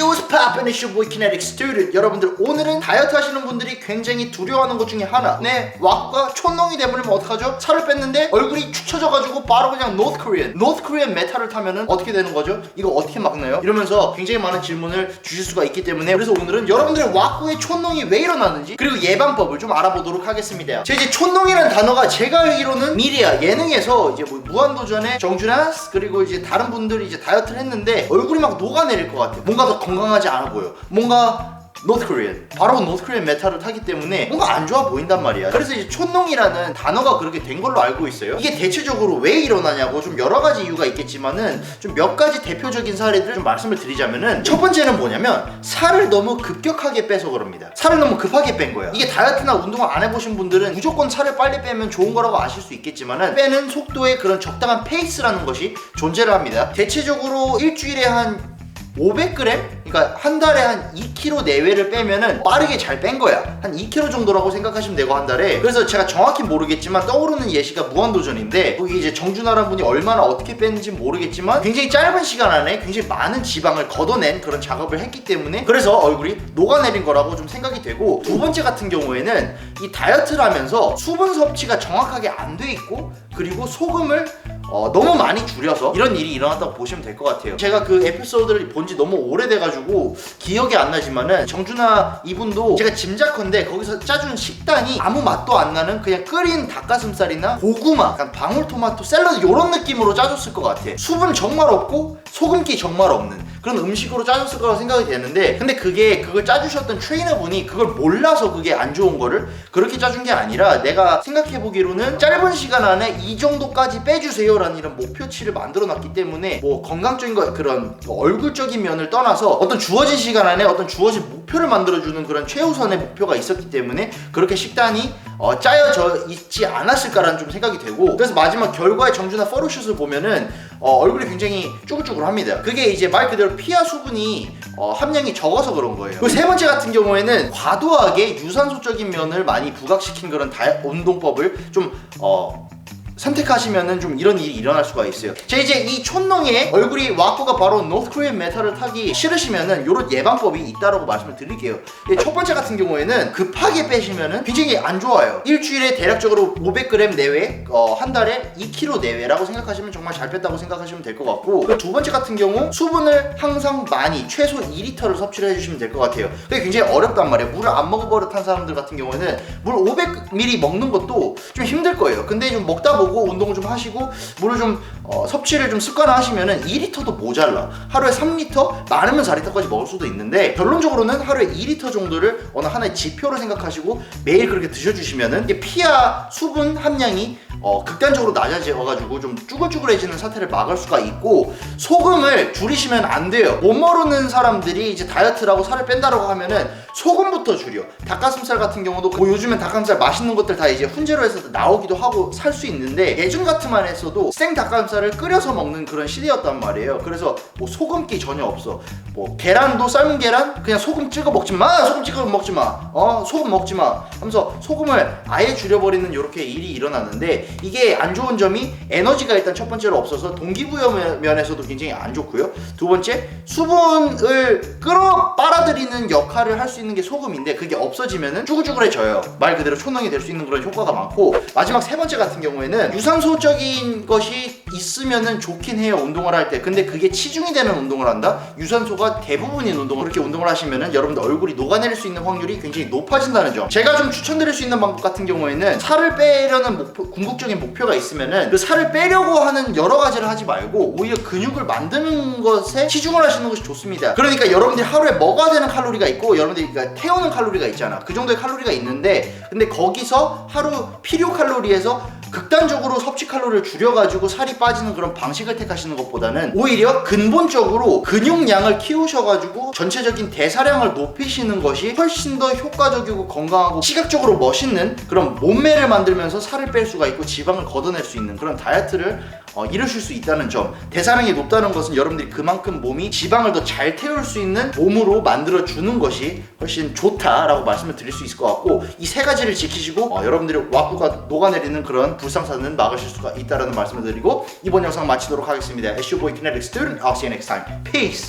What's poppin'? It's your boy Kinetic Student. 여러분들 오늘은 다이어트 하시는 분들이 굉장히 두려워하는 것 중에 하나, 네, 왁과 촌농이 돼버리면 어떡하죠? 살을 뺐는데 얼굴이 축 처져가지고 바로 그냥 North Korean 메타를 타면은 어떻게 되는 거죠? 이거 어떻게 막나요? 이러면서 굉장히 많은 질문을 주실 수가 있기 때문에, 그래서 오늘은 여러분들의 왁구의 촌농이 왜 일어나는지 그리고 예방법을 좀 알아보도록 하겠습니다. 이제 촌농이라는 단어가 제가 알기로는 미디어 예능에서 이제 뭐 무한도전의 정준하 그리고 이제 다른 분들이 이제 다이어트를 했는데 얼굴이 막 녹아내릴 것 같아요. 뭔가 더 건강하지 않아 보여. 뭔가 North Korean, 바로 North Korean 메타를 타기 때문에 뭔가 안 좋아 보인단 말이야. 그래서 이제 촌농이라는 단어가 그렇게 된 걸로 알고 있어요. 이게 대체적으로 왜 일어나냐고 좀 여러 가지 이유가 있겠지만은 좀 몇 가지 대표적인 사례들 좀 말씀을 드리자면은, 첫 번째는 뭐냐면 살을 너무 급격하게 빼서 그럽니다. 살을 너무 급하게 뺀 거야. 이게 다이어트나 운동을 안 해보신 분들은 무조건 살을 빨리 빼면 좋은 거라고 아실 수 있겠지만은, 빼는 속도의 그런 적당한 페이스라는 것이 존재를 합니다. 대체적으로 일주일에 한 500g? 그러니까 한 달에 한 2kg 내외를 빼면은 빠르게 잘 뺀 거야. 한 2kg 정도라고 생각하시면 되고, 한 달에. 그래서 제가 정확히 모르겠지만 떠오르는 예시가 무한도전인데, 거기 이제 정준하라는 분이 얼마나 어떻게 뺐는지 모르겠지만 굉장히 짧은 시간 안에 굉장히 많은 지방을 걷어낸 그런 작업을 했기 때문에 그래서 얼굴이 녹아내린 거라고 좀 생각이 되고, 두 번째 같은 경우에는 이 다이어트를 하면서 수분 섭취가 정확하게 안 돼 있고, 그리고 소금을 너무 많이 줄여서 이런 일이 일어났다고 보시면 될 것 같아요. 제가 그 에피소드를 본 지 너무 오래돼가지고 기억이 안 나지만은, 정준하 이분도 제가 짐작컨대 거기서 짜준 식단이 아무 맛도 안 나는 그냥 끓인 닭가슴살이나 고구마, 약간 방울토마토 샐러드 이런 느낌으로 짜줬을 것 같아. 수분 정말 없고 소금기 정말 없는 그런 음식으로 짜줬을 거라고 생각이 되는데, 근데 그걸 짜주셨던 트레이너분이 그걸 몰라서 그게 안 좋은 거를 그렇게 짜준 게 아니라, 내가 생각해보기로는 짧은 시간 안에 이 정도까지 빼주세요 라는 이런 목표치를 만들어 놨기 때문에, 뭐 건강적인 거, 그런 얼굴적인 면을 떠나서 어떤 주어진 시간 안에 어떤 주어진 목표를 만들어주는 그런 최우선의 목표가 있었기 때문에 그렇게 식단이 짜여져 있지 않았을까라는 좀 생각이 되고, 그래서 마지막 결과의 정준하 포토슛을 보면은 얼굴이 굉장히 쭈글쭈글합니다. 그게 이제 말 그대로 피하 수분이 함량이 적어서 그런 거예요. 그리고 세 번째 같은 경우에는 과도하게 유산소적인 면을 많이 부각시킨 그런 운동법을 좀 선택하시면은 좀 이런 일이 일어날 수가 있어요. 자, 이제 이 촌농의 얼굴이 왁구가 바로 North Korean 메타를 타기 싫으시면은 요런 예방법이 있다라고 말씀을 드릴게요. 첫 번째 같은 경우에는 급하게 빼시면은 굉장히 안 좋아요. 일주일에 대략적으로 500g 내외, 한 달에 2kg 내외라고 생각하시면 정말 잘 뺐다고 생각하시면 될 것 같고, 두 번째 같은 경우 수분을 항상 많이, 최소 2리터를 섭취를 해주시면 될 것 같아요. 그게 굉장히 어렵단 말이에요. 물을 안 먹어버릇한 사람들 같은 경우에는 물 500ml 먹는 것도 좀 힘들 거예요. 근데 좀 먹다 보고 운동을 좀 하시고 물을 좀 섭취를 좀 습관화하시면은 2리터도 모자라. 하루에 3리터, 많으면 4리터까지 먹을 수도 있는데, 결론적으로는 하루에 2리터 정도를 어느 하나의 지표로 생각하시고 매일 그렇게 드셔주시면은 이게 피하 수분 함량이 극단적으로 낮아져가지고 좀 쭈글쭈글해지는 사태를 막을 수가 있고, 소금을 줄이시면 안 돼요. 못 모르는 사람들이 이제 다이어트라고 살을 뺀다라고 하면은 소금부터 줄여. 닭가슴살 같은 경우도 뭐 요즘엔 닭가슴살 맛있는 것들 다 이제 훈제로 해서 나오기도 하고 살 수 있는데, 예전 같으면 했어도 생 닭가슴살을 끓여서 먹는 그런 시대였단 말이에요. 그래서 뭐 소금기 전혀 없어. 뭐 계란도, 삶은 계란 그냥 소금 찍어 먹지 마, 소금 찍어 먹지 마, 소금 먹지 마 하면서 소금을 아예 줄여버리는 이렇게 일이 일어났는데, 이게 안 좋은 점이 에너지가 일단 첫 번째로 없어서 동기부여 면에서도 굉장히 안 좋고요. 두 번째, 수분을 빨아들이는 역할을 할 수 있는 게 소금인데, 그게 없어지면은 쭈글쭈글해져요. 말 그대로 촌농이 될 수 있는 그런 효과가 많고, 마지막 세 번째 같은 경우에는 유산소적인 것이 있으면은 좋긴 해요, 운동을 할 때. 근데 그게 치중이 되는 운동을 한다? 유산소가 대부분인 운동을, 그렇게 운동을 하시면은 여러분들 얼굴이 녹아내릴 수 있는 확률이 굉장히 높아진다는 점. 제가 좀 추천드릴 수 있는 방법 같은 경우에는, 살을 빼려는 궁극적인 목표가 있으면은 그 살을 빼려고 하는 여러 가지를 하지 말고 오히려 근육을 만드는 것에 치중을 하시는 것이 좋습니다. 그러니까 여러분들이 하루에 먹어야 되는 칼로리가 있고, 여러분들이 태우는 칼로리가 있잖아. 그 정도의 칼로리가 있는데, 근데 거기서 하루 필요 칼로리에서 극단적으로 섭취 칼로리를 줄여가지고 살이 빠지는 그런 방식을 택하시는 것보다는 오히려 근본적으로 근육량을 키우셔가지고 전체적인 대사량을 높이시는 것이 훨씬 더 효과적이고 건강하고 시각적으로 멋있는 그런 몸매를 만들면서 살을 뺄 수가 있고 지방을 걷어낼 수 있는 그런 다이어트를 이루실 수 있다는 점. 대사량이 높다는 것은 여러분들이 그만큼 몸이 지방을 더 잘 태울 수 있는 몸으로 만들어주는 것이 훨씬 좋다라고 말씀을 드릴 수 있을 것 같고, 이 세 가지를 지키시고 여러분들이 왁구가 녹아내리는 그런 불상사는 막으실 수가 있다는 말씀을 드리고 이번 영상 마치도록 하겠습니다. It's your boy Kinetic Student. I'll see you next time. Peace!